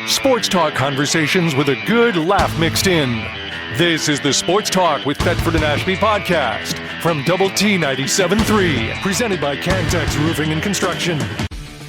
Sports talk conversations with a good laugh mixed in. This is the Sports Talk with Thetford and Ashby podcast from Double T 97.3, presented by Cantex Roofing and Construction.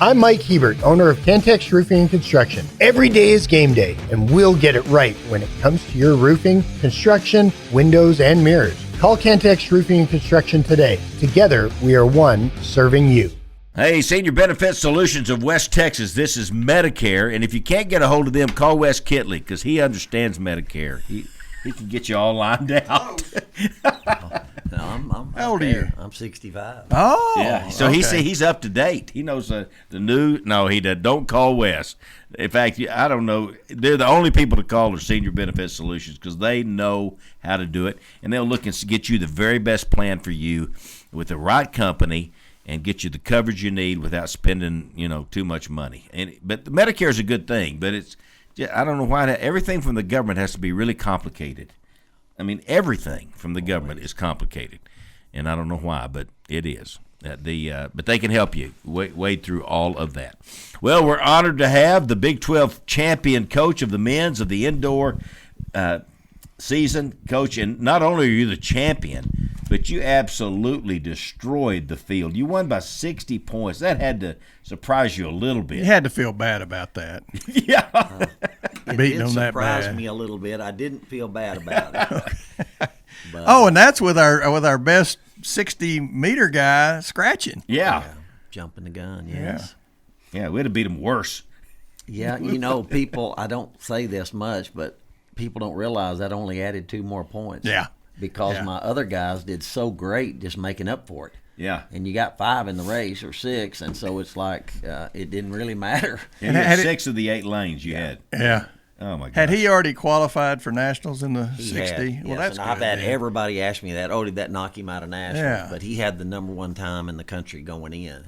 I'm Mike Hebert, owner of Cantex Roofing and Construction. Every day is game day, and we'll get it right when it comes to your roofing, construction, windows, and mirrors. Call Cantex Roofing and Construction today. Together, we are one serving you. Hey, Senior Benefit Solutions of West Texas. This is Medicare, and if you can't get a hold of them, call Wes Kittley because he understands Medicare. He can get you all lined out. No, I'm How old are you? I'm 65. Oh, Yeah, so okay. he's up to date. He knows the new. No, he doesn't. Don't call Wes. In fact, I don't know. They're the only people to call are Senior Benefit Solutions because they know how to do it, and they'll look and get you the very best plan for you with the right company and get you the coverage you need without spending too much money. But the Medicare is a good thing, but I don't know why everything from the government has to be really complicated. I mean, everything from the government is complicated, and I don't know why, but it is. But they can help you wade through all of that. Well, we're honored to have the Big 12 champion coach of the men's of the indoor season, coach. And not only are you the champion, but you absolutely destroyed the field. You won by 60 points. That had to surprise you a little bit. You had to feel bad about that. Yeah. It Beating did them that surprise bad. me a little bit. I didn't feel bad about it. But, Oh, and that's with our best 60-meter guy scratching. Yeah. jumping the gun, yes. Yeah, we'd have beat them worse. Yeah, people, I don't say this much, but people don't realize that only added 2 more points. Yeah. Because Yeah. my other guys did so great just making up for it. Yeah. And you got 5 in the race or 6, and so it's like it didn't really matter. And you had 6 of the 8 lanes you had. Yeah. Oh, my God. Had he already qualified for nationals in the He 60? had, Well, yes, that's and good. I've had then. everybody ask me that. Oh, did that knock him out of nationals? Yeah. But he had the number 1 time in the country going in.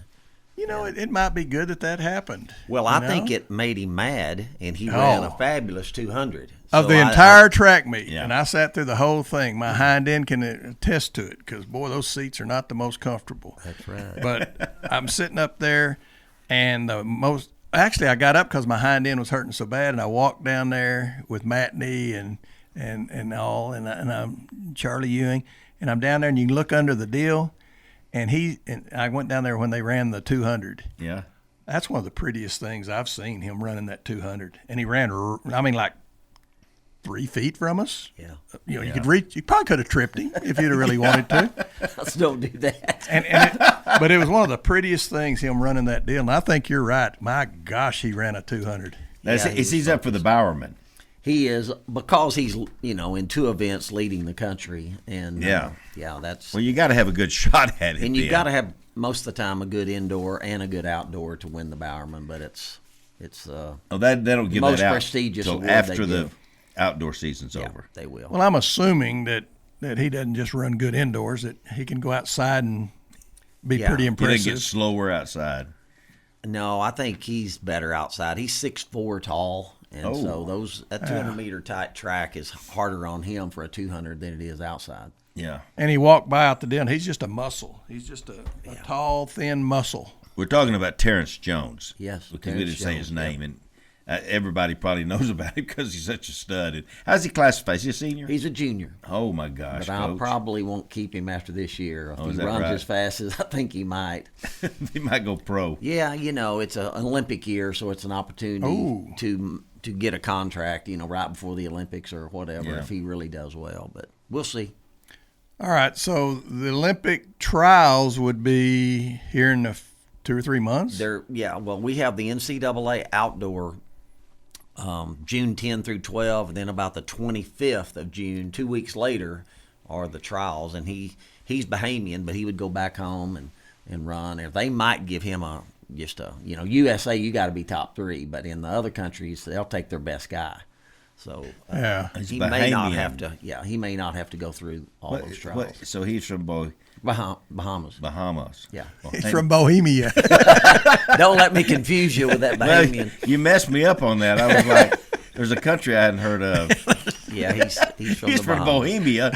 It might be good that happened. Well, I think it made him mad, and he ran a fabulous 200 Of So the I- entire track meet, Yeah. and I sat through the whole thing. My hind end can attest to it because, boy, those seats are not the most comfortable. That's right. But I'm sitting up there, and actually I got up because my hind end was hurting so bad, and I walked down there with Matt Nee and I'm Charlie Ewing, and I'm down there, and you can look under the deal, and I went down there when they ran the 200. Yeah. That's one of the prettiest things I've seen, him running that 200, and he ran, like 3 feet from us. Yeah. You could reach. You probably could have tripped him if you'd have really wanted to. Let's don't do that. But it was one of the prettiest things, him running that deal. And I think you're right. My gosh, he ran a 200. He's up for the Bowerman. He is, because he's in 2 events leading the country, and that's Well, you got to have a good shot at it. and you've then. got to have most of the time a good indoor and a good outdoor to win the Bowerman. But it's that'll give most that out prestigious till award after they the give. outdoor season's yeah, over. they will. Well, I'm assuming that he doesn't just run good indoors, that he can go outside and be pretty He doesn't impressive. get slower outside. No, I think he's better outside. He's 6'4" tall, and so that 200-meter tight track is harder on him for a 200 than it is outside. Yeah. And he walked by out the deal, and he's just a muscle. He's just a tall, thin muscle. We're talking about Terrence Jones. Yes, Because we Terrence didn't say his Jones, name, and everybody probably knows about him because he's such a stud. And how's he classified? Is he a senior? He's a junior. Oh, my gosh, But I Coach. probably won't keep him after this year. If is he that runs right? as fast as I think he might. He might go pro. Yeah, it's an Olympic year, so it's an opportunity to get a contract, right before the Olympics or whatever, Yeah. if he really does well. But we'll see. All right, so the Olympic trials would be here in 2 or 3 months? We have the NCAA outdoor June 10 through 12, and then about the 25th of June, 2 weeks later, are the trials. And he's Bahamian, but he would go back home and run. If they might give him USA, you got to be top 3, but in the other countries, they'll take their best guy. So He's he may not Bahamian. have to. Yeah, he may not have to go through all those trials. So he's from Bahamas. Bahamas. Yeah. Well, He's from Bohemia. Don't let me confuse you with that well, Bahamian. you messed me up on that. I was like, there's a country I hadn't heard of. Yeah, he's from He's the from Bahamas. Bohemia.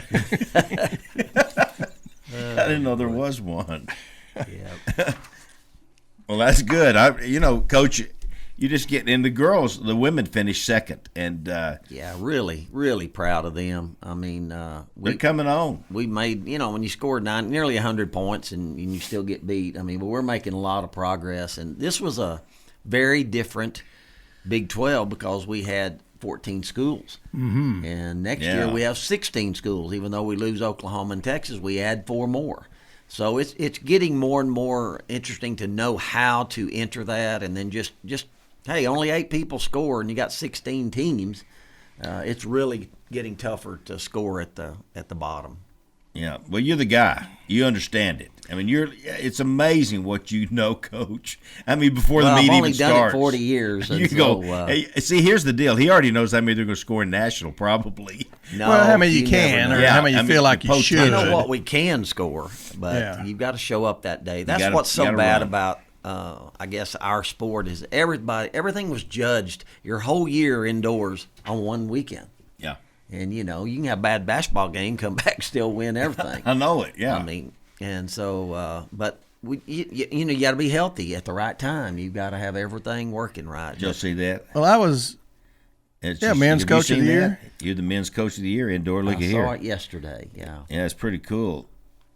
I didn't know there was one. Yeah. Well, that's good. Coach, You just get in. The women finished second, and Yeah, really, really proud of them. I mean, they're coming on. We made, when you score nearly 100 points and you still get beat. I mean, but we're making a lot of progress. And this was a very different Big 12 because we had 14 schools. Mm-hmm. And next year we have 16 schools. Even though we lose Oklahoma and Texas, we add 4 more. So it's getting more and more interesting to know how to enter that, and then just hey, only 8 people score and you got 16 teams. It's really getting tougher to score at the bottom. Yeah, well, you're the guy. You understand it. I mean, it's amazing what you know, Coach. I mean, before the meet even starts. I've only done it 40 years. You go, hey, see, here's the deal. He already knows how many they're going to score in national, probably. No, well, how many you can, or how many you feel like you should. You know what we can score, but you've got to show up that day. That's what's so bad about, I guess, our sport is everything was judged your whole year indoors on one weekend. Yeah. And, you can have a bad basketball game, come back, still win everything. I know it, yeah. I mean, and so, but you got to be healthy at the right time. You've got to have everything working right. Did you see that? Well, I was, men's coach of the year. You're the men's coach of the year indoor. Look at here. I saw it yesterday, yeah. Yeah, it's pretty cool.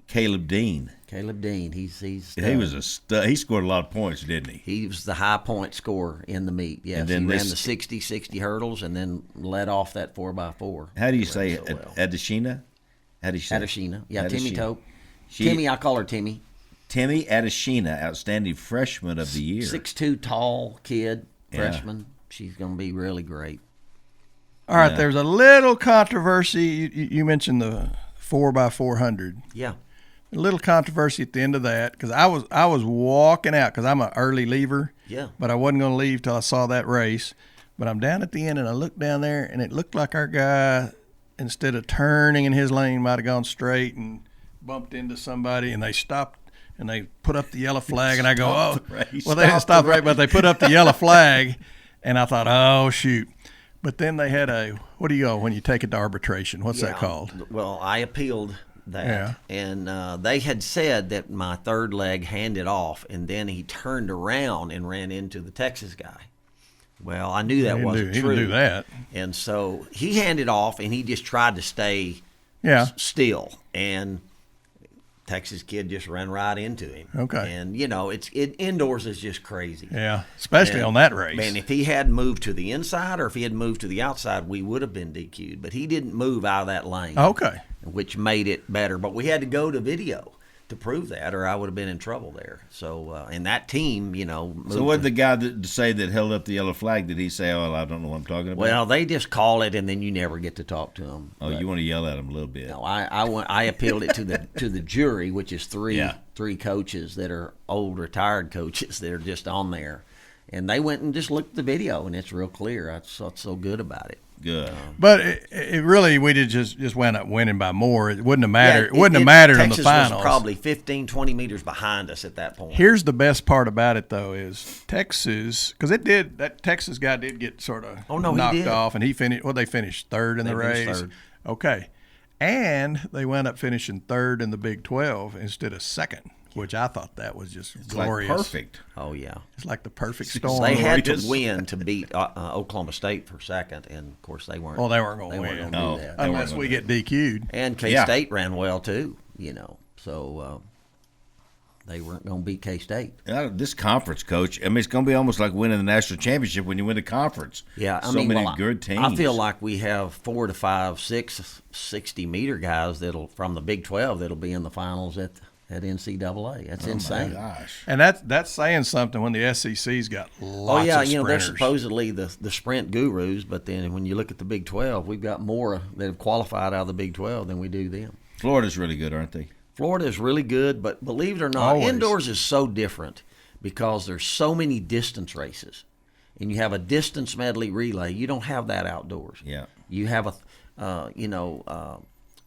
Caleb Dean, he's he was a stud. He scored a lot of points, didn't he? He was the high point scorer in the meet. Yes, and then he ran the 60 hurdles and then led off that 4x4. How do you say it? Adeshina? How do you say Adeshina. Yeah, Timmy Adeshina. Tope. Timmy, I call her Timmy. Timmy Adeshina, outstanding freshman of the year. 6'2", tall kid, freshman. She's going to be really great. All right, there's a little controversy. You mentioned the 4x400. Yeah. A little controversy at the end of that because I was walking out because I'm an early leaver. Yeah. But I wasn't going to leave till I saw that race. But I'm down at the end and I looked down there and it looked like our guy, instead of turning in his lane, might have gone straight and bumped into somebody, and they stopped and they put up the yellow flag, and I go, oh, well, they didn't stop the race, but they put up the yellow flag, and I thought, oh, shoot. But then they had what do you go when you take it to arbitration? What's that called? Well, I appealed that, and they had said that my third leg handed off, and then he turned around and ran into the Texas guy. Well, I knew that wasn't true. He didn't do that. And so he handed off, and he just tried to stay still, and Texas kid just ran right into him. Okay. And, indoors is just crazy. Yeah, especially on that race. Man, if he had moved to the inside or if he had moved to the outside, we would have been DQ'd. But he didn't move out of that lane. Okay. Which made it better. But we had to go to video to prove that, or I would have been in trouble there. So, and that team, moved. So what did the guy say that held up the yellow flag, did he say, oh, I don't know what I'm talking about? Well, they just call it, and then you never get to talk to them. Oh, you want to yell at them a little bit. No, I appealed it to the jury, which is three coaches that are old retired coaches that are just on there. And they went and just looked at the video, and it's real clear. That's what's so good about it. Good. But it really, we did just wound up winning by more. It wouldn't have mattered. It wouldn't have mattered in the finals. Texas was probably 15, 20 meters behind us at that point. Here's the best part about it, though, is Texas, because that Texas guy did get sort of knocked off, and he finished. Well, they finished third in the race. Third. Okay, and they wound up finishing third in the Big 12 instead of second, which I thought that was just glorious. Like perfect. Oh, yeah. It's like the perfect storm. They had to win to beat Oklahoma State for second, and, of course, they weren't. Well, they weren't going to win. Do that. Unless we get DQ'd. And K-State ran well, too, So they weren't going to beat K-State. This conference, Coach, I mean, it's going to be almost like winning the national championship when you win the conference. Yeah, many good teams. I feel like we have 4 to 5, 6 60-meter guys from the Big 12 that'll be in the finals at NCAA. That's insane. My gosh. And that's saying something when the SEC's got lots of sprinters. They're supposedly the sprint gurus, but then when you look at the Big 12, we've got more that have qualified out of the Big 12 than we do them. Florida's really good, aren't they? Florida is really good, but believe it or not, indoors is so different because there's so many distance races. And you have a distance medley relay. You don't have that outdoors. Yeah. You have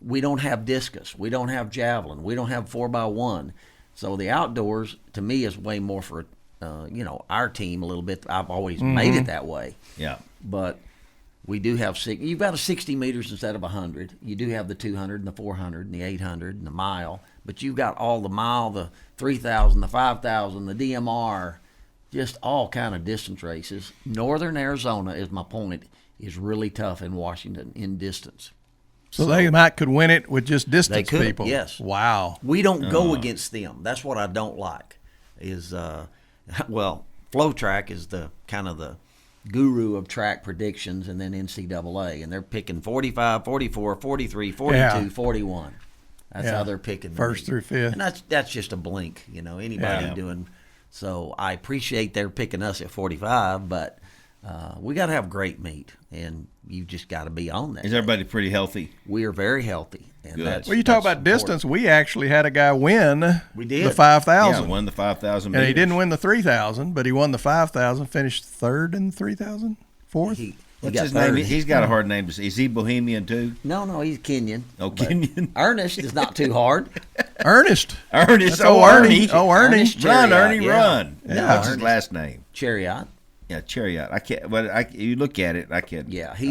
we don't have discus. We don't have javelin. We don't have 4x1. So the outdoors, to me, is way more for, our team a little bit. I've always made it that way. Yeah. But we do have you've got a 60 meters instead of 100. You do have the 200 and the 400 and the 800 and the mile. But you've got all the mile, the 3,000, the 5,000, the DMR. just all kind of distance races. Northern Arizona, is my point, is really tough in Washington in distance. So they could win it with just distance They could, people. yes. Wow. We don't go against them. That's what I don't like. Is Flow Track is the kind of the guru of track predictions, and then NCAA, and they're picking 45, 44, 43, 42, 41. That's how they're picking the first meet. through fifth. And that's just a blink, anybody doing. So I appreciate they're picking us at 45, but we got to have great meat, and you just got to be on that. Is everybody pretty healthy? We are very healthy. And Good. Well, you talk about important. distance. We actually had a guy win We did. the 5,000. Yeah, won the 5,000 And he meters. didn't win the 3,000, but he won the 5,000, finished third in the 3,000, fourth. He What's got his name? third. He's got a hard name to say. Is he Bohemian too? No, he's Kenyan. Oh, But Kenyan. Ernest is not too hard. Ernest. Ernest. That's Ernie. Oh, Ernie. Ernest Run, Chariot, Ernie, yeah. run. No, What's his Ernest. last name? Chariot. Yeah, Chariot. I can't. But you look at it, I can't. Yeah, he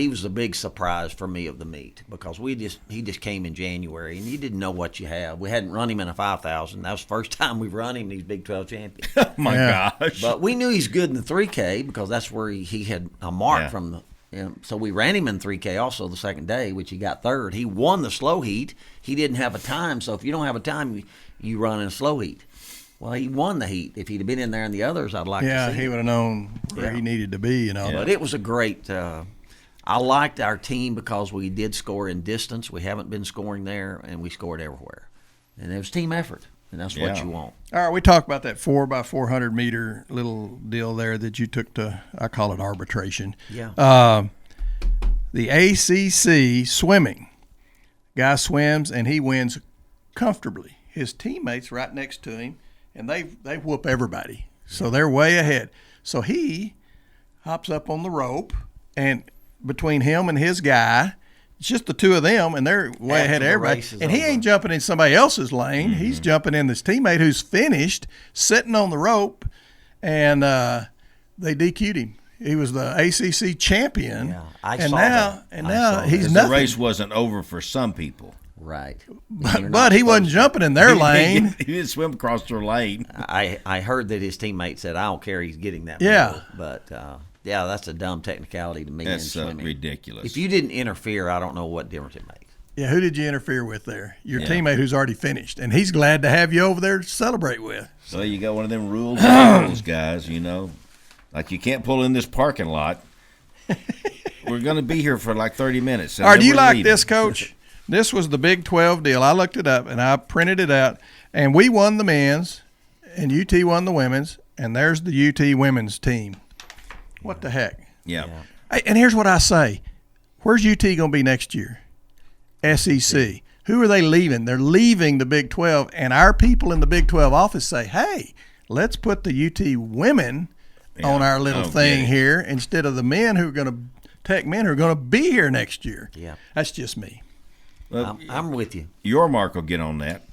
was a big surprise for me of the meet because he just came in January and you didn't know what you had. We hadn't run him in a 5,000. That was the first time we've run him. He's Big 12 champion. Oh my gosh. But we knew he's good in the 3K because that's where he had a mark from the. So we ran him in 3K also the second day, which he got third. He won the slow heat. He didn't have a time, so if you don't have a time, you run in a slow heat. Well, he won the heat. If he'd have been in there in the others, I'd like to Yeah, see he him. would have known where he needed to be, But it was a great. I liked our team because we did score in distance. We haven't been scoring there, and we scored everywhere. And it was team effort, and that's what you want. All right, we talked about that 4x400 meter little deal there that you took to, I call it arbitration. Yeah. The ACC swimming. Guy swims, and he wins comfortably. His teammates right next to him, and they whoop everybody. So they're way ahead. So he hops up on the rope, and between him and his guy, it's just the two of them, and they're way After ahead of the everybody. race is And he over. ain't jumping in somebody else's lane. Mm-hmm. He's jumping in this teammate who's finished, sitting on the rope, and they DQ'd him. He was the ACC champion. Yeah, I and saw now, that. And I now saw that. he's 'Cause nothing. the race wasn't over for some people. Right. But he wasn't jumping in their lane. He didn't swim across their lane. I heard that his teammate said, "I don't care. He's getting that." Yeah. medal." But that's a dumb technicality to me in That's swimming. ridiculous. If you didn't interfere, I don't know what difference it makes. Yeah, who did you interfere with there? Your Yeah. teammate who's already finished, and he's glad to have you over there to celebrate with. So you got one of them rules, guys. Like you can't pull in this parking lot. We're going to be here for like 30 minutes. and All right, do then you we're like leaving. this, Coach? This was the Big 12 deal. I looked it up, and I printed it out, and we won the men's, and UT won the women's, and there's the UT women's team. What the heck? Yeah. Hey, and here's what I say. Where's UT going to be next year? SEC. Who are they leaving? They're leaving the Big 12, and our people in the Big 12 office say, hey, let's put the UT women on our little thing here instead of the men who are going to Tech men who are going to be here next year. Yeah. That's just me. Well, I'm with you. your Mark will get on that.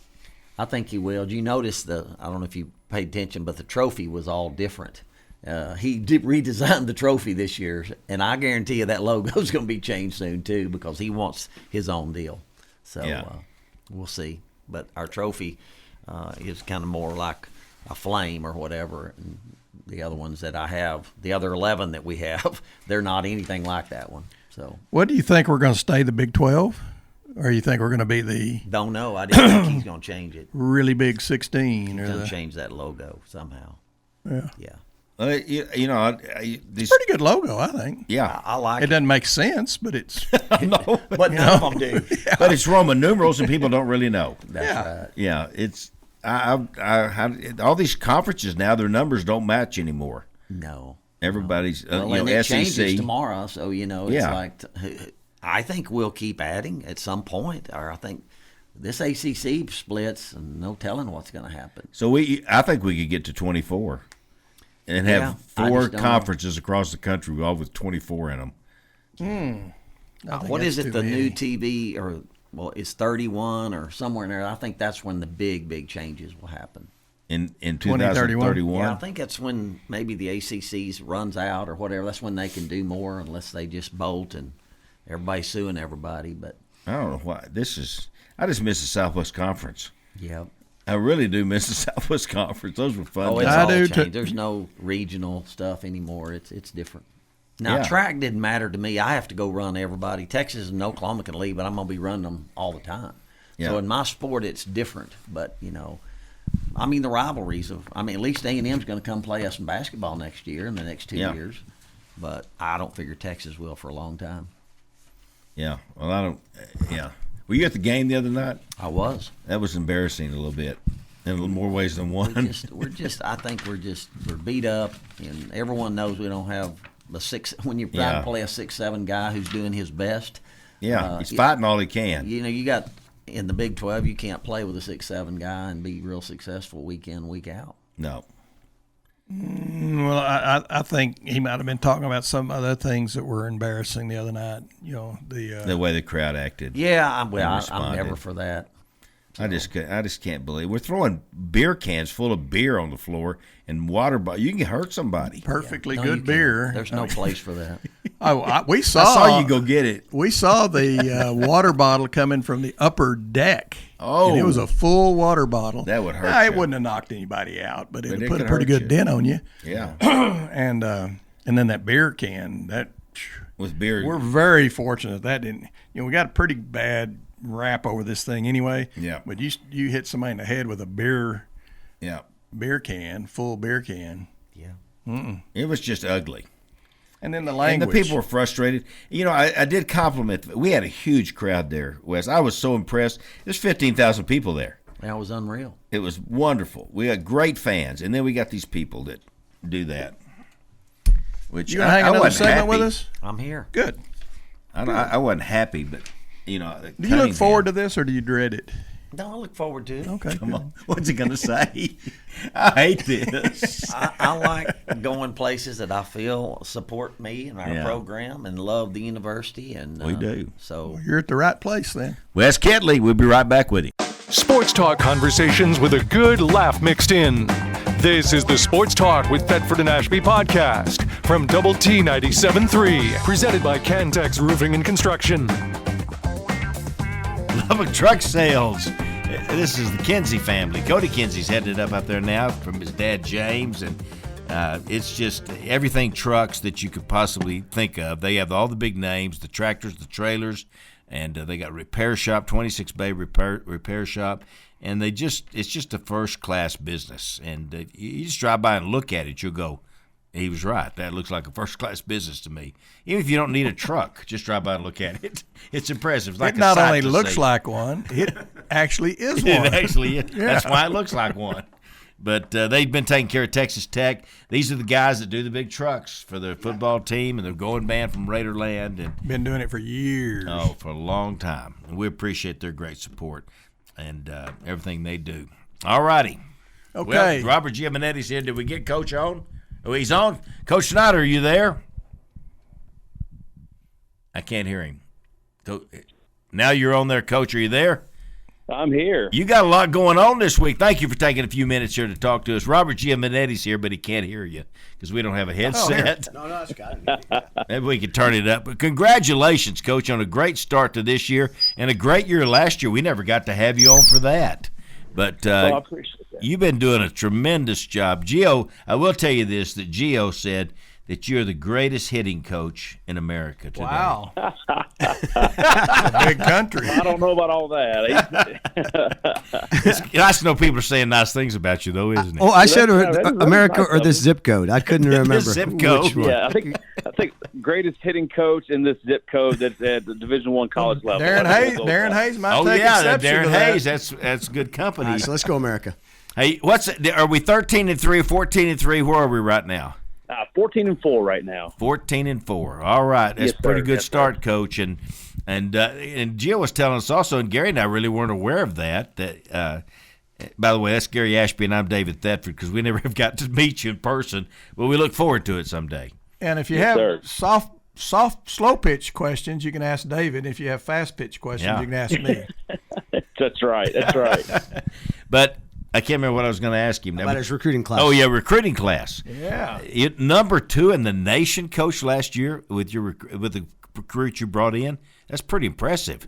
I think he will. Did you notice I don't know if you paid attention, but the trophy was all different. He redesigned the trophy this year, and I guarantee you that logo's going to be changed soon too because he wants his own deal. So we'll see. But our trophy is kind of more like a flame or whatever. And the other ones that I have, the other 11 that we have, they're not anything like that one. So What do you think, we're going to stay the Big 12? Or you think we're going to be the don't know. I didn't think he's going to change it. really big 16? He's Or going the, to change that logo somehow. yeah. Yeah. These, Pretty good logo, I think. yeah. I like It it. doesn't make sense, but it's No, But none of them do. but it's Roman numerals and people don't really know. That's right. Yeah, it's all these conferences now. Their numbers don't match anymore. No. Everybody's Well, and it changes SEC. tomorrow, so it's Yeah. like I think we'll keep adding at some point, or I think this ACC splits, and no telling what's going to happen. So I think we could get to 24, and Yeah, have I 4 just don't know. conferences across the country, all with 24 in them. I think What is that's it? too The many. new TV, or it's 31 or somewhere in there. I think that's when the big changes will happen. In 2031? 2031. Yeah, I think that's when maybe the ACC's runs out or whatever. That's when they can do more, unless they just bolt and everybody's suing everybody. But I don't know why this is. I just miss the Southwest Conference. yeah, I really do miss the Southwest Conference. Those were fun. Oh, it's I all do, changed. too. There's no regional stuff anymore. It's different. Now, Yeah. track didn't matter to me. I have to go run everybody. Texas and Oklahoma can leave, but I'm going to be running them all the time. Yeah. So in my sport, it's different. But, I mean, the rivalries at least A&M's going to come play us in basketball next year in the next 2 Yeah. years. But I don't figure Texas will for a long time. Yeah. Well, I don't. Yeah. Were you at the game the other night? I was. That was embarrassing a little bit, in a little more ways than one. I think we're beat up, and everyone knows we don't have a six. When you're trying Yeah. to play a 6'7" guy who's doing his best, Yeah, he's fighting all he can. you got in the Big 12, you can't play with a 6'7" guy and be real successful week in, week out. No. Well, I think he might have been talking about some other things that were embarrassing the other night. The way the crowd acted. Yeah, I'm responded. never for that. I just can't believe we're throwing beer cans full of beer on the floor and water bottles. You can hurt somebody. perfectly No, you good can't. beer. There's no place for that. We I saw. saw you go get it. We saw the water bottle coming from the upper deck. Oh. And it was a full water bottle. That would hurt Nah, it you. wouldn't have knocked anybody out, but it But would it put a could pretty hurt good you. dent on you. Yeah, And then that beer can, with beer. we're very fortunate that didn't. We got a pretty bad rap over this thing anyway. Yeah. But you hit somebody in the head with a beer can, full beer can, Yeah. It was just ugly. and then the And language. the people were frustrated. I did compliment. We had a huge crowd there, Wes. I was so impressed. There's 15,000 people there. That was unreal. It was wonderful. We got great fans, and then we got these people that do that. Which You gonna hang another wasn't segment with happy. us? I'm here. Good. I wasn't happy, but Do you look forward to this, or do you dread it? No, I look forward to it. Okay. Come on, what's he gonna say? I hate this. I like going places that I feel support me and our Yeah. program and love the university. And We do. So You're at the right place then. Wes Kittley, we'll be right back with you. Sports talk conversations with a good laugh mixed in. This is the Sports Talk with Thetford and Ashby podcast from Double T 97.3, presented by Cantex Roofing and Construction. Lubbock Truck Sales. This is the Kinsey family. Cody Kinsey's headed up out there now from his dad James, and it's just everything trucks that you could possibly think of. They have all the big names, the tractors, the trailers, and they got repair shop, 26 bay repair shop, and it's just a first class business. And you just drive by and look at it, you'll go, he was right. That looks like a first-class business to me. Even if you don't need a truck, just drive by and look at it. It's impressive. It's like It not a sight only to looks see. like one, it actually is one. It actually is. That's why it looks like one. But they've been taking care of Texas Tech. These are the guys that do the big trucks for the football team and the going band from Raiderland. And Been doing it for years. for a long time. And we appreciate their great support and everything they do. All righty. Okay. Well, Robert Giovannetti said, did we get Coach on? Oh, he's on. Coach Snyder, are you there? I can't hear him. Now you're on there, Coach. Are you there? I'm here. You got a lot going on this week. Thank you for taking a few minutes here to talk to us. Robert Giovanetti's here, but he can't hear you because we don't have a headset. No, it's got it. Maybe we could turn it up. But congratulations, Coach, on a great start to this year and a great year last year. We never got to have you on for that. But I appreciate that. you've been doing a tremendous job. Gio, I will tell you this, that Gio said that you're the greatest hitting coach in America today. Wow. It's a big country. I don't know about all that. It's nice to know people are saying nice things about you, though, isn't it? Oh, I said that's America nice or of this him. zip code. I couldn't remember zip code. which one. Yeah, I think greatest hitting coach in this zip code that's at the Division I college level. Darren Hayes might Oh, take yeah, exception Darren to that. Hayes. That's good company. All right, so let's go America. Hey, are we 13-3, 14-3? Where are we right now? 14-4 right now. 14-4. All right, that's Yes, a pretty sir. good Yes, start, Coach. And Jill was telling us also, and Gary and I really weren't aware of that. That by the way, that's Gary Ashby, and I'm David Thetford, because we never have got to meet you in person, but we look forward to it someday. And if you Yes, have sir. soft, slow pitch questions, you can ask David. If you have fast pitch questions, Yeah. you can ask me. That's right. That's right. But I can't remember what I was going to ask him. About his recruiting class. Oh, yeah, recruiting class. Yeah. Number 2 in the nation, Coach, last year with the recruit you brought in. That's pretty impressive.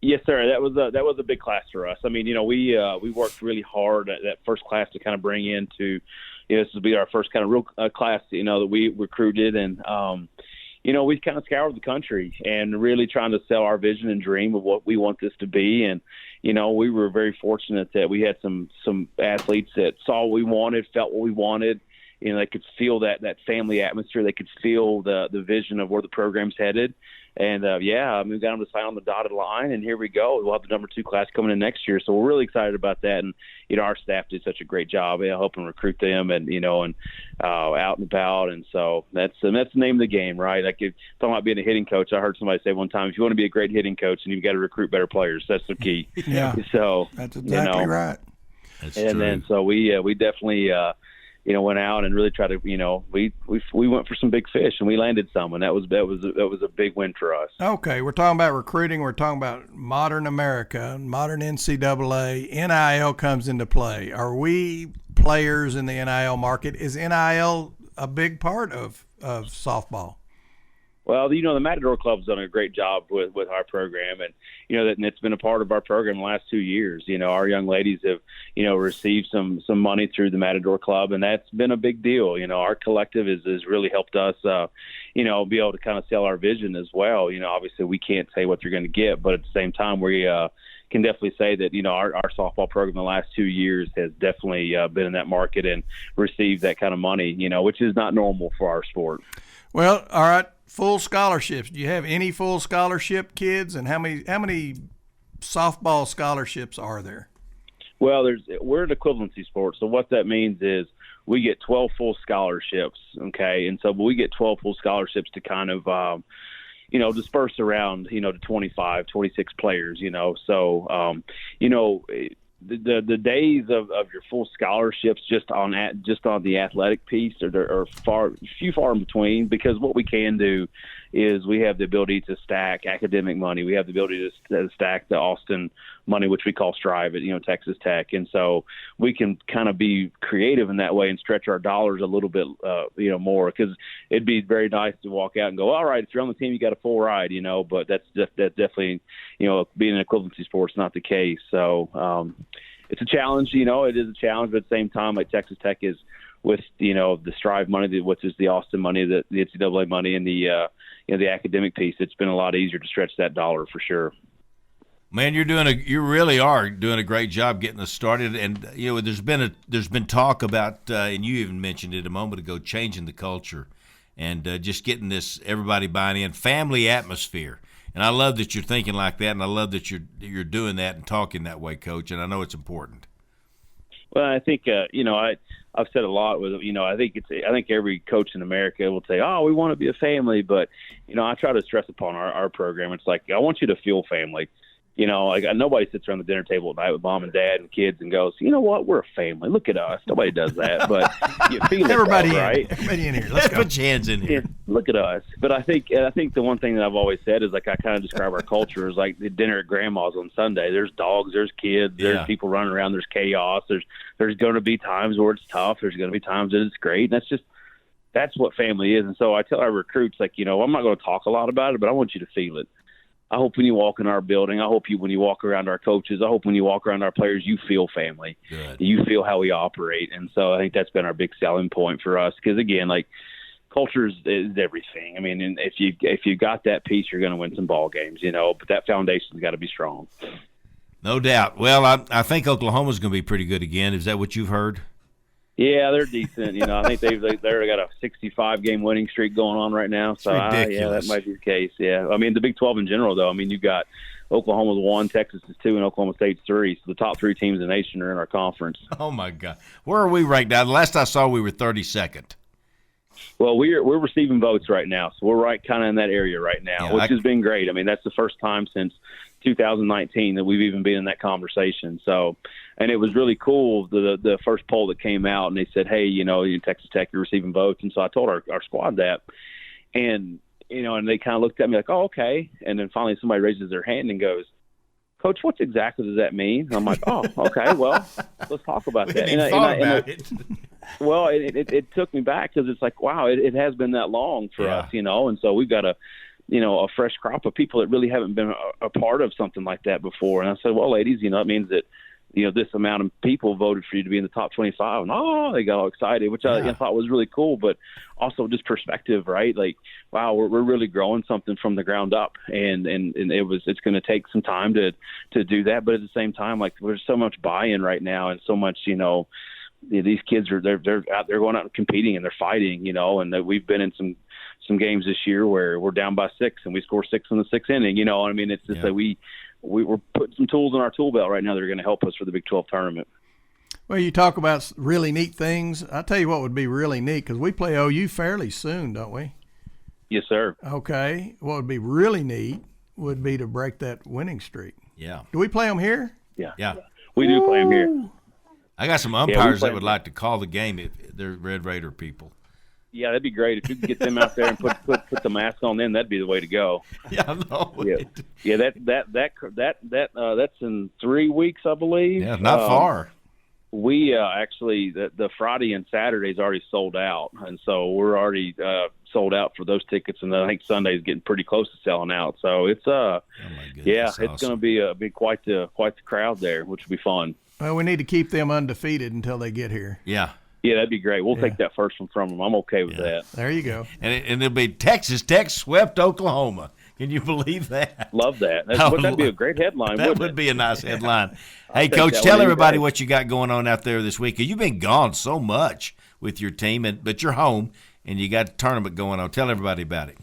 Yes, sir. That was a big class for us. I mean, we worked really hard at that first class to kind of bring into, this will be our first kind of real class, that we recruited, and we kind of scoured the country and really trying to sell our vision and dream of what we want this to be. And we were very fortunate that we had some athletes that saw what we wanted, felt what we wanted. They could feel that family atmosphere. They could feel the vision of where the program's headed. And, we got them to sign on the dotted line, and here we go. We'll have the number 2 class coming in next year. So we're really excited about that. And, our staff did such a great job helping recruit them and out and about. And so that's the name of the game, right? Like, if talking about being a hitting coach, I heard somebody say one time, if you want to be a great hitting coach, and you've got to recruit better players. That's the key. Yeah. So that's exactly right. That's and true. then so we definitely went out and really tried to we went for some big fish, and we landed some, and that was a big win for us. Okay, we're talking about recruiting. We're talking about modern America, modern NCAA. NIL comes into play. Are we players in the NIL market? Is NIL a big part of softball? Well, the Matador Club's done a great job with our program, and and it's been a part of our program the last 2 years. Our young ladies have received some money through the Matador Club, and that's been a big deal. Our collective has really helped us be able to kind of sell our vision as well. Obviously we can't say what you're going to get, but at the same time we can definitely say that our softball program the last 2 years has definitely been in that market and received that kind of money, which is not normal for our sport. Well, all right. Full scholarships. Do you have any full scholarship kids, and how many softball scholarships are there? Well, we're an equivalency sport, so what that means is we get 12 full scholarships, okay? And so we get 12 full scholarships to kind of disperse around, to 25, 26 players, So, the days of your full scholarships just on the athletic piece are few far in between, because what we can do is we have the ability to stack academic money. We have the ability to stack the Austin money, which we call Strive at Texas Tech, and so we can kind of be creative in that way and stretch our dollars a little bit more, because it'd be very nice to walk out and go, all right, if you're on the team you got a full ride, but that's definitely being an equivalency sport is not the case. So it's a challenge, it is a challenge, but at the same time, like Texas Tech is with the Strive money, which is the Austin money, the NCAA money, and the academic piece, it's been a lot easier to stretch that dollar for sure. Man, you really are doing a great job getting us started, and there's been talk about, and you even mentioned it a moment ago, changing the culture, and just getting everybody buying in, family atmosphere. And I love that you're thinking like that, and I love that you're doing that and talking that way, Coach. And I know it's important. Well, I think I've said a lot with I think every coach in America will say, "Oh, we want to be a family," but I try to stress upon our program. It's like, I want you to feel family. Nobody sits around the dinner table at night with mom and dad and kids and goes, you know what, we're a family. Look at us. Nobody does that, but you feel everybody it, right? Everybody in here. Let's go. Put your hands in here. Yeah, look at us. But I think the one thing that I've always said is, like, I kind of describe our culture as like the dinner at grandma's on Sunday. There's dogs, there's kids, there's people running around, there's chaos. There's going to be times where it's tough. There's going to be times that it's great. And that's what family is. And so I tell our recruits, like, I'm not going to talk a lot about it, but I want you to feel it. I hope when you walk in our building, I hope when you walk around our coaches, I hope when you walk around our players, you feel family. Good. You feel how we operate. And so I think that's been our big selling point for us, because, again, like, culture is everything. I mean, and if you got that piece, you're going to win some ball games, but that foundation's got to be strong. No doubt. Well, I think Oklahoma's going to be pretty good again. Is that what you've heard? Yeah, they're decent. I think they've got a 65-game winning streak going on right now. So yeah, that might be the case. Yeah, I mean, the Big 12 in general, though. I mean, you've got Oklahoma's 1, Texas is 2, and Oklahoma State's 3. So the top 3 teams in the nation are in our conference. Oh my God, where are we right now? The last I saw, we were 32nd. Well, we're receiving votes right now, so we're right kind of in that area right now, which has been great. I mean, that's the first time since 2019 that we've even been in that conversation. So, and it was really cool, the first poll that came out, and they said, hey, in Texas Tech, you're receiving votes. And so I told our squad that, and and they kind of looked at me like, oh, okay. And then finally somebody raises their hand and goes, Coach, what exactly does that mean? And I'm like, oh, okay, well, let's talk about that. Well, it took me back, because it's like, wow, it has been that long for us, and so we've got a a fresh crop of people that really haven't been a part of something like that before. And I said, well, ladies, it means that, this amount of people voted for you to be in the top 25. And, they got all excited, which I thought was really cool, but also just perspective, right? Like, wow, we're really growing something from the ground up. And it's going to take some time to do that. But at the same time, like, there's so much buy-in right now and so much, these kids they're out there going out and competing and they're fighting, and that we've been in some games this year where we're down by 6 and we score 6 in the 6th inning. It's just that we're putting some tools in our tool belt right now that are going to help us for the Big 12 tournament. Well, you talk about really neat things. I'll tell you what would be really neat, because we play OU fairly soon, don't we? Yes, sir. Okay. What would be really neat would be to break that winning streak. Yeah. Do we play them here? Yeah. We do play them here. I got some umpires that would like to call the game if they're Red Raider people. Yeah, that'd be great if you could get them out there and put the mask on them. That'd be the way to go. Yeah, no. Yeah. That's in 3 weeks, I believe. Yeah, not far. We actually the Friday and Saturday is already sold out, and so we're already sold out for those tickets. And I think Sunday's getting pretty close to selling out. So it's it's going to be quite the crowd there, which will be fun. Well, we need to keep them undefeated until they get here. Yeah. Yeah, that'd be great. We'll take that first one from them. I'm okay with that. There you go. And it'll be Texas Tech swept Oklahoma. Can you believe that? Love that. That'd be a great headline. That would be a nice headline. Hey, Coach, tell everybody what you got going on out there this week. You've been gone so much with your team, but you're home and you got a tournament going on. Tell everybody about it.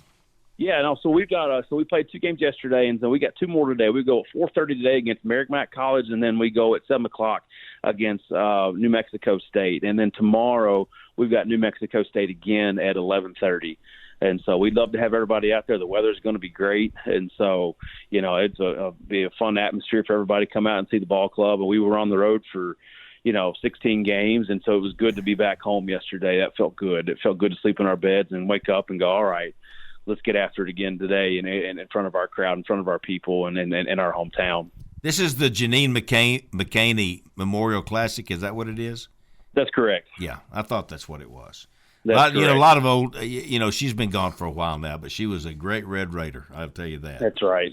Yeah, no. So we've got we played 2 games yesterday, and then we got 2 more today. We go at 4:30 today against Merrimack College, and then we go at 7:00 against New Mexico State, and then tomorrow we've got New Mexico State again at 11:30. And so we'd love to have everybody out there. The weather's going to be great, and so it's be a fun atmosphere for everybody to come out and see the ball club. And we were on the road for 16 games, and so it was good to be back home yesterday. That felt good. It felt good to sleep in our beds and wake up and go, all right, let's get after it again today and in front of our crowd, in front of our people, and in our hometown. This is the Janine McCaney Memorial Classic. Is that what it is? That's correct. Yeah, I thought that's what it was. That's a lot of old, she's been gone for a while now, but she was a great Red Raider. I'll tell you that. That's right.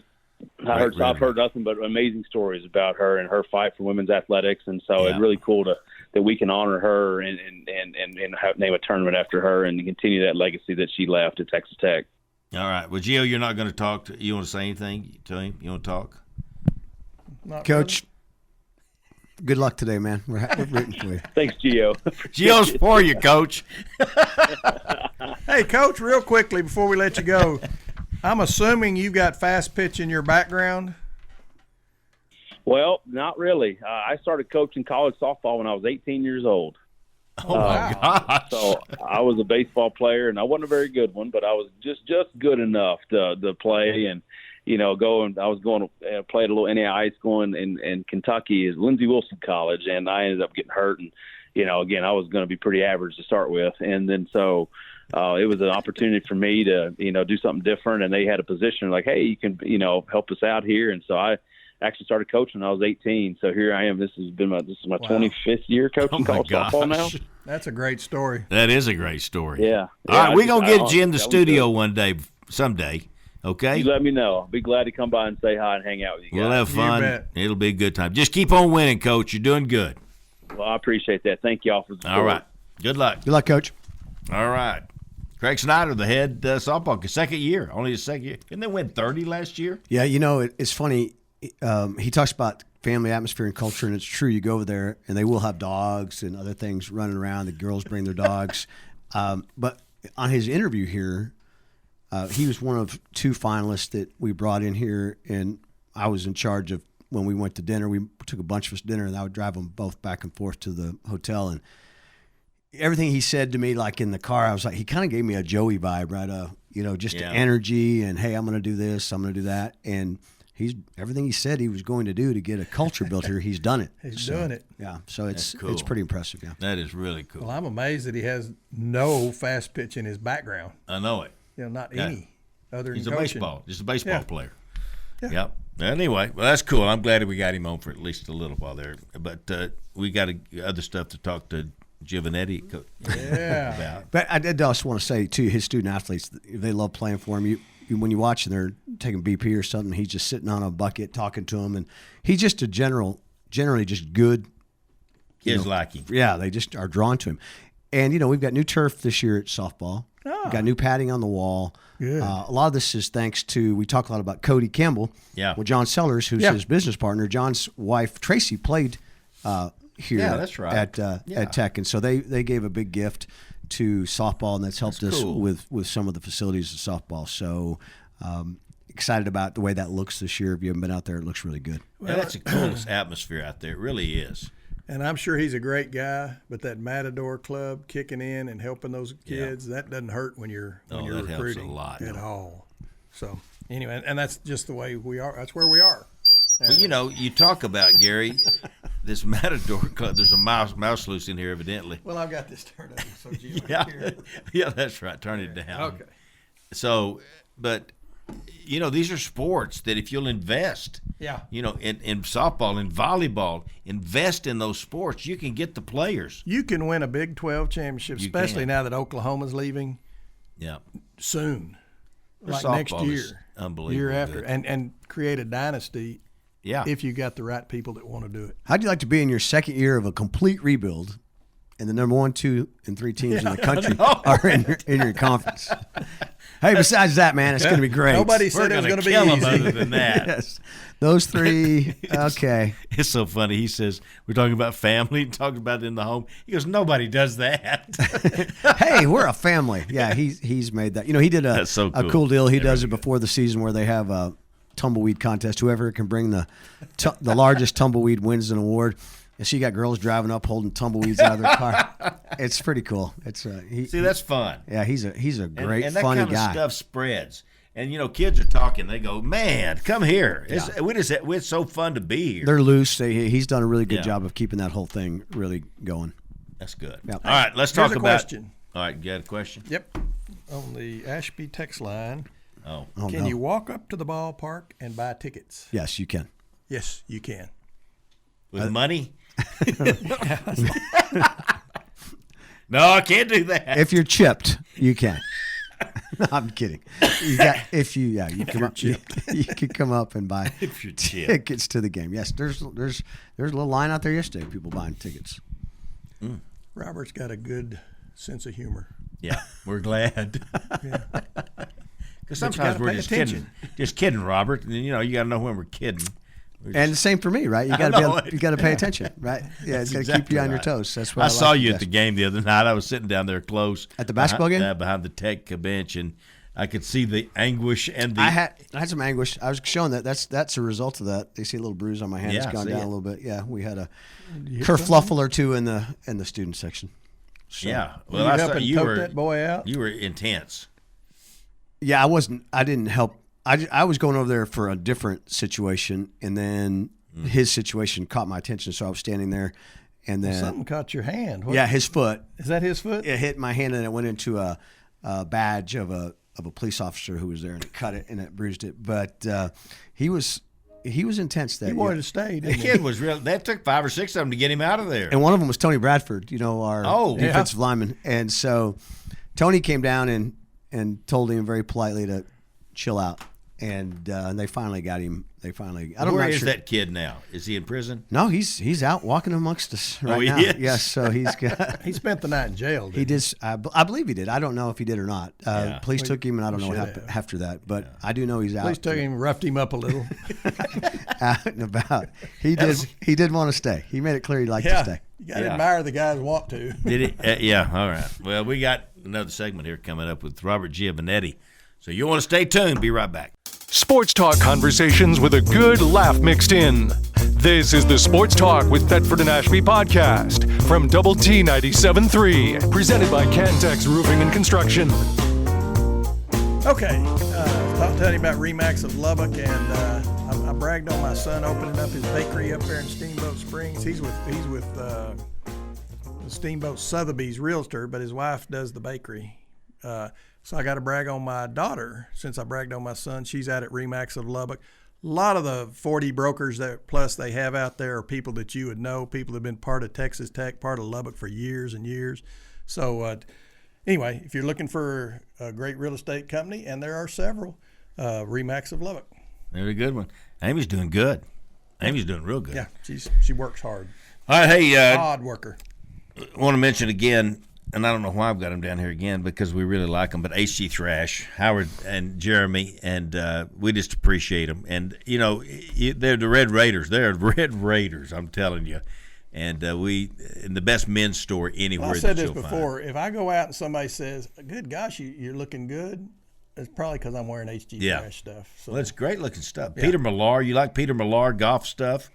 I've heard nothing but amazing stories about her and her fight for women's athletics, and so it's really cool that we can honor her and name a tournament after her and continue that legacy that she left at Texas Tech. All right. Well, Gio, you're not going to talk. You want to say anything to him? You want to talk? Coach, good luck today, man. We're rooting for you. Thanks, Gio. Gio's for you, Coach. Hey, Coach, real quickly before we let you go, I'm assuming you've got fast pitch in your background? Well, not really. I started coaching college softball when I was 18 years old. Oh, my gosh. So I was a baseball player, and I wasn't a very good one, but I was just good enough to play and, go. And I was going to play at a little NAIA high school in Kentucky at Lindsey Wilson College, and I ended up getting hurt. And, again, I was going to be pretty average to start with. And then so it was an opportunity for me to, do something different. And they had a position like, hey, you can, help us out here. And so I actually started coaching when I was 18. So here I am. This is my 25th year coaching college softball now. That's a great story. That is a great story. Yeah. All right, we're going to get you in the studio one day, someday, okay? You let me know. I'll be glad to come by and say hi and hang out with you guys. We'll have fun. You bet. It'll be a good time. Just keep on winning, Coach. You're doing good. Well, I appreciate that. Thank you all for the support. All right. Good luck. Good luck, Coach. All right. Craig Snyder, the head softball, second year, only his second year. Didn't they win 30 last year? Yeah, it's funny. He talks about family atmosphere and culture, and it's true. You go over there, and they will have dogs and other things running around. The girls bring their dogs. But on his interview here, he was one of 2 finalists that we brought in here, and I was in charge of when we went to dinner. We took a bunch of us to dinner, and I would drive them both back and forth to the hotel. And everything he said to me, like in the car, I was like, he kind of gave me a Joey vibe, right? Just the energy and, hey, I'm going to do this, I'm going to do that. And everything he said he was going to do to get a culture built here, he's done it. He's doing it. Yeah, so it's cool. It's pretty impressive. Yeah, that is really cool. Well, I'm amazed that he has no fast pitch in his background. I know it. Not any other. He's than coaching. Just a baseball player. Yeah. Yep. Anyway, well, that's cool. I'm glad we got him on for at least a little while there. But we got other stuff to talk to Giovannetti. Yeah. But I did also want to say, too, his student athletes, they love playing for him. When you watch and they're taking BP or something, he's just sitting on a bucket talking to them. And he's just generally just good. Kids like him. Yeah, they just are drawn to him. And, we've got new turf this year at softball. We've got new padding on the wall. Good. A lot of this is thanks to, we talk a lot about Cody Campbell. Yeah. Well, John Sellers, who's his business partner. John's wife, Tracy, played here that's right. at Tech. And so they gave a big gift to softball, and that's helped us cool. with some of the facilities of softball. So excited about the way that looks this year. If you haven't been out there, it looks really good. Well, that's the coolest atmosphere out there. It really is. And I'm sure he's a great guy, but that Matador Club kicking in and helping those kids, that doesn't hurt when you're that recruiting helps a lot. at all. So anyway, and that's just the way we are. That's where we are. Well, you talk about, Gary, this Matador Club. There's a mouse loose in here, evidently. Well, I've got this turned up, so Gio Yeah, here. yeah, that's right. Turn it down. Okay. So, but these are sports that if you'll invest, in softball and volleyball, invest in those sports, you can get the players. You can win a Big 12 championship, especially now that Oklahoma's leaving. Yeah, soon, Their like softball next is year, unbelievable year after, good. and create a dynasty. Yeah, if you got the right people that want to do it. How'd you like to be in your second year of a complete rebuild, and the number 1, 2, and 3 teams in the country are in your conference? Hey, besides that, man, it's going to be great. Nobody said it was going to be easy. Other than that, Yes, those 3. Okay. It's so funny. He says we're talking about family, talking about it in the home. He goes, nobody does that. Hey, we're a family. Yeah, he's made that. He did That's so a cool. cool deal. He does it before the season where they have a tumbleweed contest. Whoever can bring the largest tumbleweed wins an award. And so you got girls driving up holding tumbleweeds out of their car. It's pretty cool. It's See, that's fun. Yeah, he's a great and that funny kind guy. of stuff spreads. And kids are talking. They go, "Man, come here! It's so fun to be here." They're loose. He's done a really good job of keeping that whole thing really going. That's good. Yeah. All right, let's Here's talk a about. question. All right, you got a question? Yep, on the Ashby text line. Oh, Can you walk up to the ballpark and buy tickets? Yes, you can. Yes, you can. with money? No, I can't do that. If you're chipped, you can. No, I'm kidding. You come up. You can come up and buy If you're chipped. tickets to the game. Yes, there's a little line out there yesterday. People buying tickets. Robert's got a good sense of humor. Yeah, we're glad. Yeah. Because sometimes gotta we're pay just attention. kidding, Robert. And you got to know when we're kidding. And the same for me, right? You got to pay attention, right? Yeah, it's got to keep you on your toes. That's what I I saw like you to at the do. game the other night. I was sitting down there close At the basketball game? Yeah, behind the Tech bench, and I could see the anguish and the. I had some anguish. I was showing that's a result of that. They see a little bruise on my hand. Yeah, It's gone I see down it. a little bit. Yeah, we had a kerfluffle or two in the student section. So, Yeah, Well, well, you I saw helping you tote were that boy out? you were intense. Yeah, I didn't help. I was going over there for a different situation, and then his situation caught my attention, so I was standing there, and then Something caught your hand. What, yeah, his foot. Is that his foot? It hit my hand, and it went into a badge of a police officer who was there, and it cut it and it bruised it. But he was intense that He year. wanted to stay, The didn't he? kid was real. That took 5 or 6 of them to get him out of there. And one of them was Tony Bradford, our Oh, yeah. defensive lineman. And so Tony came down and told him very politely to chill out. And they finally got him. Where is that kid now? Is he in prison? No, he's out walking amongst us right he now. is? Yes, so he's got. He spent the night in jail. He did. I believe he did. I don't know if he did or not. Police took him, and I don't know what should happened after that. But I do know he's out. Police took him, roughed him up a little. Out and about. He did want to stay. He made it clear he'd like to stay. You got to Yeah. admire the guys who want to. Did he? Yeah. All right. Well, we got another segment here coming up with Robert Giovannetti. So you want to stay tuned. Be right back. Sports talk conversations with a good laugh mixed in. This is the Sports Talk with Thetford and Ashby podcast from Double T 97.3, presented by Cantex Roofing and Construction. Okay, telling you about Remax of Lubbock, and I bragged on my son opening up his bakery up there in Steamboat Springs. He's with the Steamboat Sotheby's realtor, but his wife does the bakery. So I got to brag on my daughter since I bragged on my son. She's out at Remax of Lubbock. lot of the 40 brokers that plus they have out there are people that you would know, people that have been part of Texas Tech, part of Lubbock for years and years. So anyway, if you're looking for a great real estate company, and there are several, RE/MAX of Lubbock. They're a good one. Amy's doing good. Amy's doing real good. Yeah, she works hard. All right, hey, Hard worker. I want to mention again, and I don't know why I've got them down here again because we really like them, but HG Thrash, Howard and Jeremy, and we just appreciate them. And, you know, they're the Red Raiders. They're Red Raiders, I'm telling you. And we in the best men's store anywhere Well, I that said this you'll before. find. If I go out and somebody says, good gosh, you're looking good, it's probably because I'm wearing HG Thrash stuff. So. Well, it's great looking stuff. Yeah. Peter Millar, you like Peter Millar golf stuff?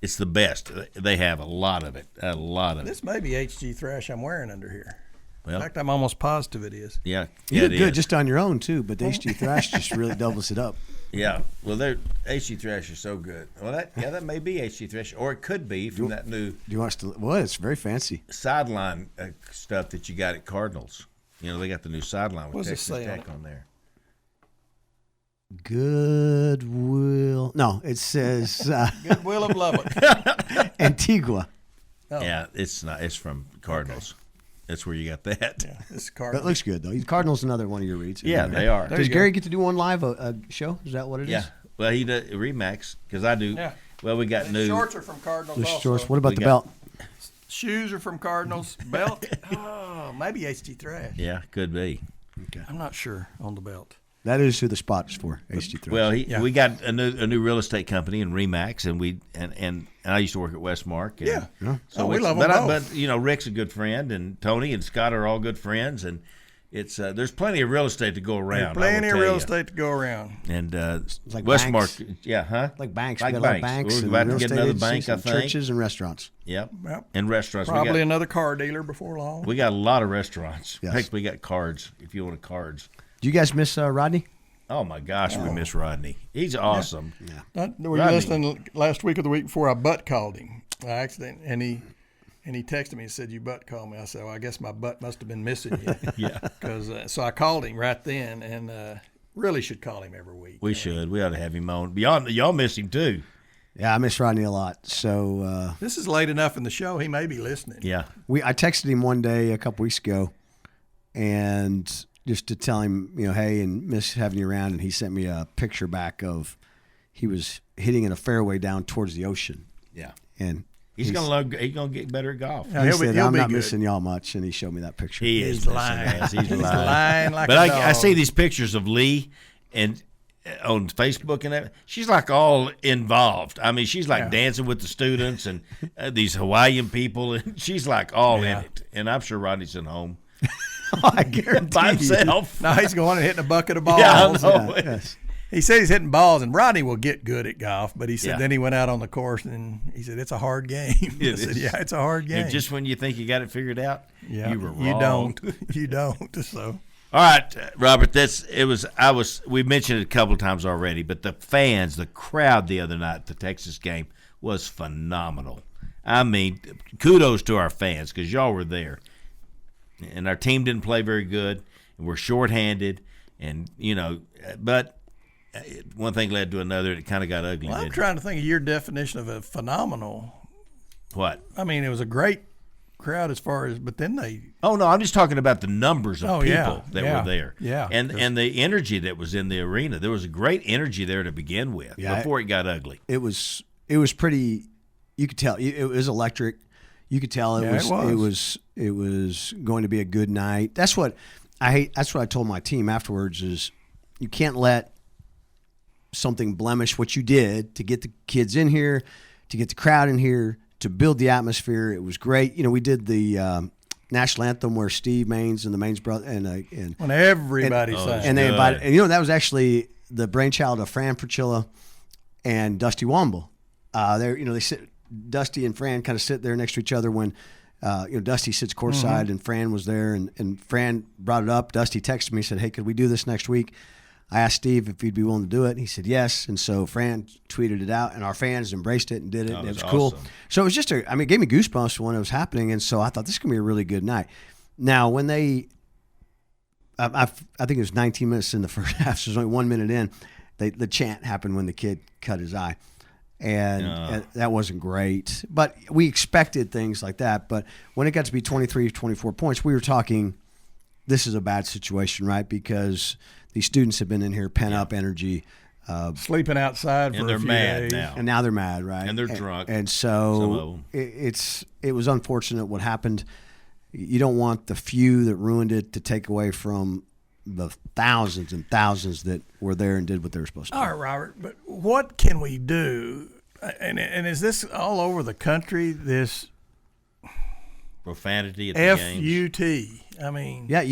It's the best. They have a lot of it. A lot of it. This may be HG Thrash I'm wearing under here. Well, In fact, I'm almost positive it is. yeah. You Yeah, look it good is. just on your own too, but the HG Thrash just really doubles it up. Yeah. Well, they're HG Thrash is so good. Well, that may be HG Thrash, or it could be from that new Do you want us to? Well, it's very fancy. sideline stuff that you got at Cardinals. You know, they got the new sideline with What's it Texas say on Tech it? on there. Goodwill. No, it says Goodwill of Lubbock. Antigua. Oh. Yeah, it's not. It's from Cardinals. That's where you got that. Yeah, this is That Cardinals. looks good though. Cardinals another one of your reads. Yeah, they are. There Does you go. Gary get to do one live show? Is that what it is? Yeah. Well, he does RE/MAX because I do. Yeah. Well, we got And new. shorts are from Cardinals The also. shorts. What about We the got- belt? Shoes are from Cardinals. Belt? Oh, maybe HG Thrash. Yeah, could be. I'm not sure on the belt. That is who the spot is for. HG Thrash. Well, Yeah. we got a new real estate company in RE/MAX, and I used to work at Westmark. And Yeah. So Oh, we it's- love 'em both. But you know, Rick's a good friend, and Tony and Scott are all good friends, and it's there's plenty of real estate to go around. Plenty I of will real tell estate to go around. you. And like Westmark, banks. yeah, huh? like banks. Like we got a lot of banks. banks We're and about to real get estate another agencies bank, I and think. churches and restaurants. Yep. Yep. And restaurants. Probably we another car dealer before long. got a lot of restaurants. Yes. Heck, we got cards if you want cards. Do you guys miss Rodney? Oh my gosh, we miss Rodney. He's awesome. Were you Rodney. listening last week or the week before? I butt called him. I accidentally, and he texted me and said, "You butt called me." I said, "Well, I guess my butt must have been missing you." Yeah. Because so I called him right then, and really should call him every week. We should. We ought to have him on. Y'all miss him too. Yeah, I miss Rodney a lot. So This is late enough in the show. He may be listening. Yeah. I texted him one day a couple weeks ago, and just to tell him, hey, and miss having you around. And he sent me a picture back of he was hitting in a fairway down towards the ocean, Yeah. and He's gonna get better at golf. Yeah, he he'll said, be "I'm not good. missing y'all much," and he showed me that picture. He is He's lying. He's lying. lying like But a I dog. see these pictures of Lee and on Facebook and that. She's like all involved. I mean, she's like dancing with the students and these Hawaiian people, and she's like all in it. And I'm sure Rodney's at home I guarantee by you. himself. No, he's going and hitting a bucket of balls. Yeah, I know. Yeah, yes. He said he's hitting balls, and Rodney will get good at golf. But he said Yeah. then he went out on the course, and he said it's a hard game. It I said, is. yeah, it's a hard game. And just when you think you got it figured out, yeah, you were you wrong. don't. You don't. So All right, Robert. We mentioned it a couple of times already, but the crowd the other night at the Texas game was phenomenal. I mean, kudos to our fans because y'all were there, and our team didn't play very good, and we're shorthanded, and but one thing led to another. It kind of got ugly. well, I'm didn't it? trying to think of your definition of a phenomenal. What? I mean, it was a great crowd as far as, but then they. Oh no, I'm just talking about the numbers of Oh, people yeah, that yeah, were there, yeah. and the energy that was in the arena. There was a great energy there to begin with before it got ugly. It was pretty. You could tell it was electric. You could tell it Yeah, was. It was going to be a good night. That's what I hate. That's what I told my team afterwards. Is you can't let something blemish what you did to get the kids in here, to get the crowd in here, to build the atmosphere. It was great. We did the national anthem where Steve Maines and the Maines brother and When everybody sang. and they good. invited, and that was actually the brainchild of Fran Frachilla and Dusty Womble. They sit, Dusty and Fran kind of sit there next to each other when, Dusty sits courtside and Fran was there, and Fran brought it up. Dusty texted me, said, "Hey, could we do this next week?" I asked Steve if he'd be willing to do it. He said yes, and so Fran tweeted it out, and our fans embraced it and did it. And it was cool. awesome. So it was just it gave me goosebumps when it was happening, and so I thought this is gonna be a really good night. Now, when I think it was 19 minutes in the first half, so it was only 1 minute in. the chant happened when the kid cut his eye. And that wasn't great. But we expected things like that. But when it got to be 23, 24 points, we were talking, this is a bad situation, right? Because these students have been in here, pent up energy. Sleeping outside for and they're a few mad days. now. And now they're mad, right? And they're drunk. And Some of so them. it was unfortunate what happened. You don't want the few that ruined it to take away from the thousands and thousands that were there and did what they were supposed to do. All right, Robert, but what can we do? And is this all over the country, this Profanity at the games. F-U-T? I mean, Yeah,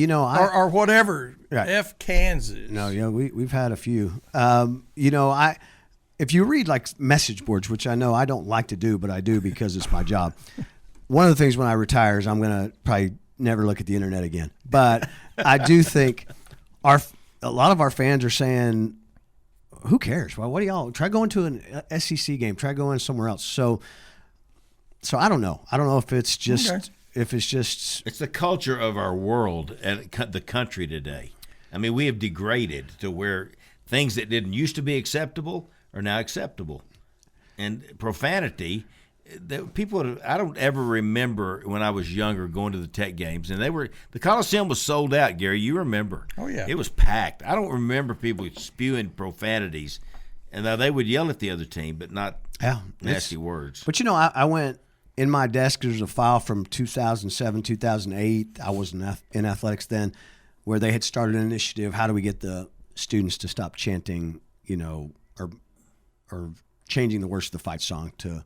or whatever, Right. F Kansas. No, yeah, we've had a few. If you read like message boards, which I know I don't like to do, but I do because it's my job. One of the things when I retire is I'm going to probably never look at the internet again. But I do think a lot of our fans are saying, who cares? Well, what do y'all try going to an SEC game? Try going somewhere else. So I don't know. I don't know if it's just It's the culture of our world and the country today. I mean, we have degraded to where things that didn't used to be acceptable are now acceptable. And profanity, I don't ever remember when I was younger going to the Tech games, and the Coliseum was sold out, Gary. You remember. Oh, yeah. It was packed. I don't remember people spewing profanities. And now they would yell at the other team, but not nasty words. But I went in my desk. There's a file from 2007, 2008. I was in athletics then, where they had started an initiative. How do we get the students to stop chanting, or changing the words of the fight song to?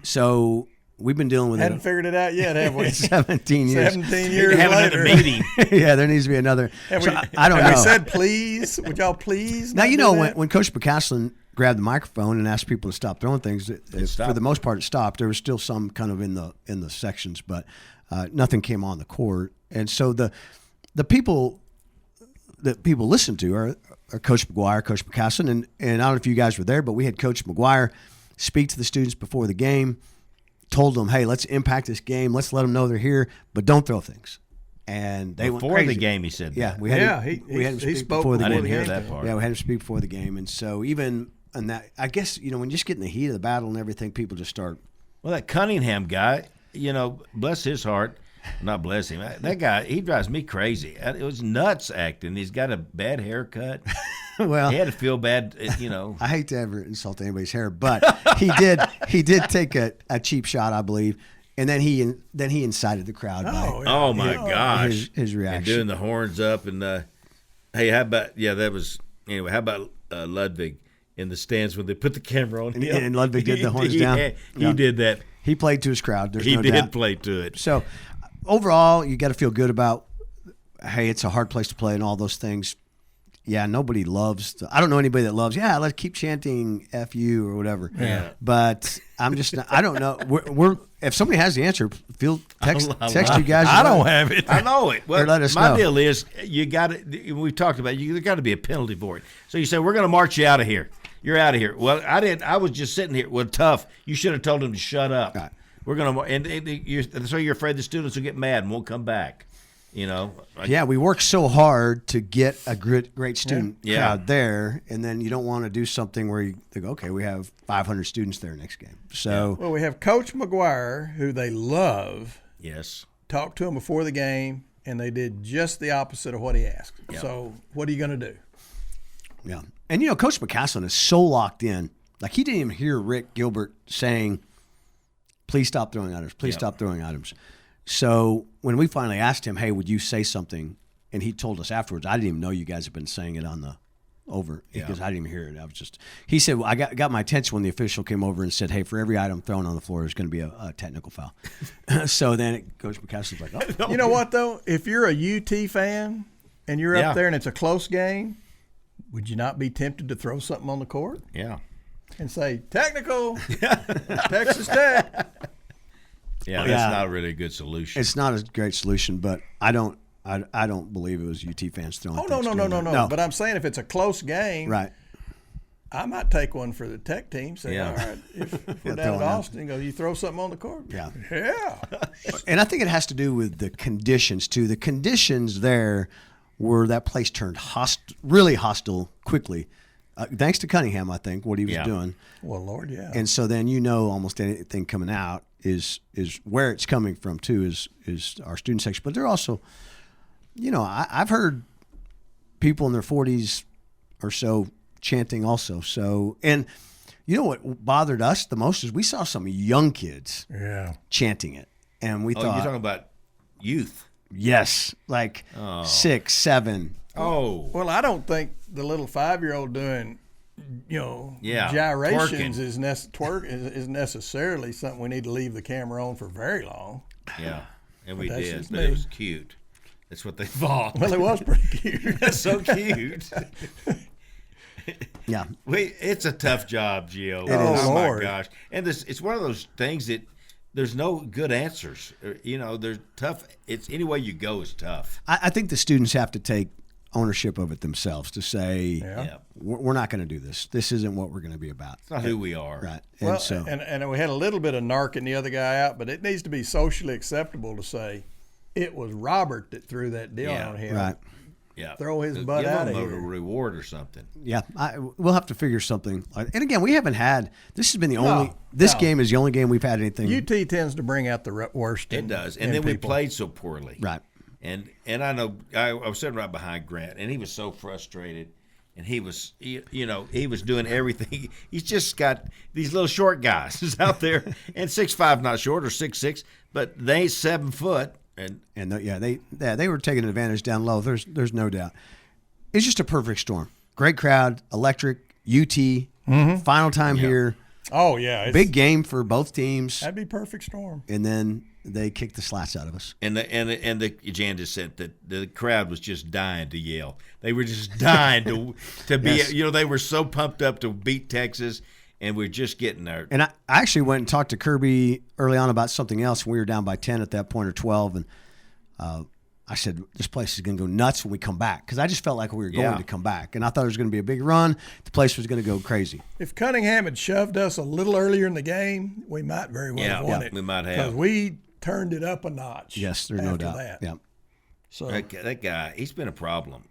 So we've been dealing with Hadn't figured it out yet, have we? 17 years. 17 years Have later. another meeting. Yeah, there needs to be another. I don't know. We said please. Would y'all please? Now, not do that? when Coach McCaslin grabbed the microphone and asked people to stop throwing things, for the most part it stopped. There was still some kind of in the sections, but nothing came on the court. And so the people that people listen to are Coach McGuire, Coach McCaslin, and I don't know if you guys were there, but we had Coach McGuire speak to the students before the game, told them, hey, let's impact this game. Let's let them know they're here, but don't throw things. And they Before went crazy. the game, he said that. Yeah, we had him speak spoke before the I game. didn't hear that part. Yeah, we had him speak before the game. And so even in that, I guess, when you just get in the heat of the battle and everything, people just start. Well, that Cunningham guy, bless his heart. Not bless him. That guy, he drives me crazy. It was nuts acting. He's got a bad haircut. Well, he had to feel bad, I hate to ever insult anybody's hair, but he did take a cheap shot, I believe. And then he incited the crowd by Oh my gosh, his reaction, and doing the horns up, and hey, how about How about Ludwig in the stands when they put the camera on him? And Ludwig did the horns down. He did that. He played to his crowd. There's He no did doubt. play to it. So overall, you got to feel good about. Hey, it's a hard place to play and all those things. Yeah, nobody loves. I don't know anybody that loves. Yeah, let's keep chanting "F you" or whatever. Yeah. But I'm just. I don't know. We're if somebody has the answer, text I you guys. I don't have it. I know it. Well, Or let us my know. deal is you got to. We've talked about you. There got to be a penalty for it. So you say we're going to march you out of here. You're out of here. Well, I didn't. I was just sitting here. Well, tough. You should have told him to shut up. Right. We're going to. So you're afraid the students will get mad and won't come back. Yeah, we work so hard to get a great student Yeah. crowd there, and then you don't want to do something where you think, okay, we have 500 students there next game. So Well, we have Coach McGuire, who they love. Yes. Talked to him before the game, and they did just the opposite of what he asked. Yeah. So what are you going to do? yeah, and Coach McCaslin is so locked in. Like he didn't even hear Rick Gilbert saying, "Please stop throwing items. Please stop throwing items." So when we finally asked him, hey, would you say something? And he told us afterwards, I didn't even know you guys had been saying it on the over because I didn't even hear it. I was just, he said, well, I got my attention when the official came over and said, hey, for every item thrown on the floor, there's going to be a technical foul. So then Coach McCaslin's like, oh. You know what, though? If you're a UT fan and you're Yeah. up there and it's a close game, would you not be tempted to throw something on the court Yeah. and say, technical, Texas Tech? Yeah. That's not really a good solution. It's not a great solution, but I don't believe it was UT fans throwing Oh, things no. doing that. But I'm saying if it's a close game, Right. I might take one for the Tech team. Say, Yeah. all right, if we're down throw at it out. Austin, go, you throw something on the court? Yeah. Yeah. And I think it has to do with the conditions, too. The conditions there were that place turned really hostile quickly thanks to Cunningham, I think, what he was Yeah. doing. Well, Lord, yeah. And so then almost anything coming out is where it's coming from too is our student section. But they're also, I've heard people in their 40s or so chanting also. So, and you know what bothered us the most is we saw some young kids chanting it. And we thought, you're talking about youth. yes, like 6, 7. Oh. Well, I don't think the little 5-year-old doing, gyrations is necessarily something we need to leave the camera on for very long. Yeah, and we that's did, just but me. it was cute. That's what they thought. Well, it was pretty cute. That's so cute. Yeah. It's a tough job, Gio. is. Oh my Lord. gosh! And it's one of those things that there's no good answers. There's tough. It's any way you go is tough. I think the students have to take ownership of it themselves to say, Yeah. we're not going to do this. This isn't what we're going to be about. It's not who we are. Right. Well, so, and we had a little bit of narking the other guy out, but it needs to be socially acceptable to say it was Robert that threw that deal Yeah. on him. right. Yeah, Throw his butt Give out them of a here. reward or something. Yeah. We'll have to figure something. And again, we haven't had, this has been the only, No. game is the only game we've had anything. UT tends to bring out the worst. It does, and then we people. played so poorly. Right. And I know I was sitting right behind Grant, and he was so frustrated. And he was, he was doing everything. He's just got these little short guys out there, and 6'5", not short, or 6'6", but they ain't 7 foot. And They were taking advantage down low. There's no doubt. It's just a perfect storm. Great crowd, electric, UT, final time here. Oh yeah, Big game for both teams. That'd be perfect storm. And then they kicked the slats out of us. And Jan just said that the crowd was just dying to yell. They were just dying to be. Yes. They were so pumped up to beat Texas, and we're just getting there. And I actually went and talked to Kirby early on about something else. We were down by 10 at that point, or 12, and I said, this place is going to go nuts when we come back, because I just felt like we were going to come back. And I thought it was going to be a big run. The place was going to go crazy. If Cunningham had shoved us a little earlier in the game, we might very well have won it. We might have. Because we turned it up a notch. Yes, there's no after doubt. That. Yeah. So That guy, he's been a problem.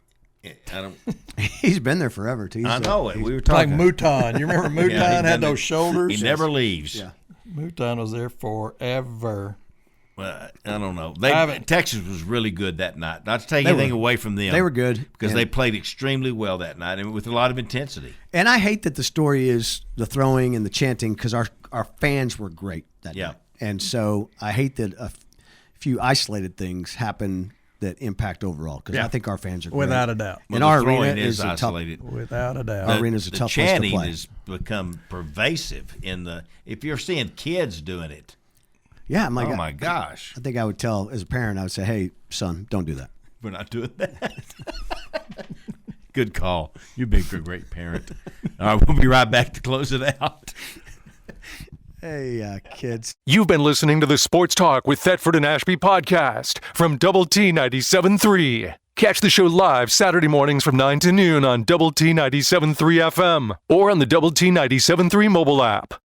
I don't. He's been there forever, too. I know it. We were like talking. Mouton. You remember Mouton had those shoulders? He never leaves. Yeah. Mouton was there forever. I don't know. Texas was really good that night. Not to take anything away from them. They were good. because they played extremely well that night and with a lot of intensity. And I hate that the story is the throwing and the chanting, because our fans were great that night. And so I hate that a few isolated things happen that impact overall, because I think our fans are great. Without a doubt. And Well, our the throwing arena is isolated. Without a doubt. Our arena's a The tough place to chanting play. has become pervasive if you're seeing kids doing it. Yeah, I'm like, Oh my gosh, I think I would tell, as a parent, I would say, hey, son, don't do that. we're not doing that. Good call. You've been a great parent. All right, we'll be right back to close it out. Hey, kids. You've been listening to the Sports Talk with Thetford and Ashby podcast from Double T 97.3. Catch the show live Saturday mornings from 9 to noon on Double T 97.3 FM or on the Double T 97.3 mobile app.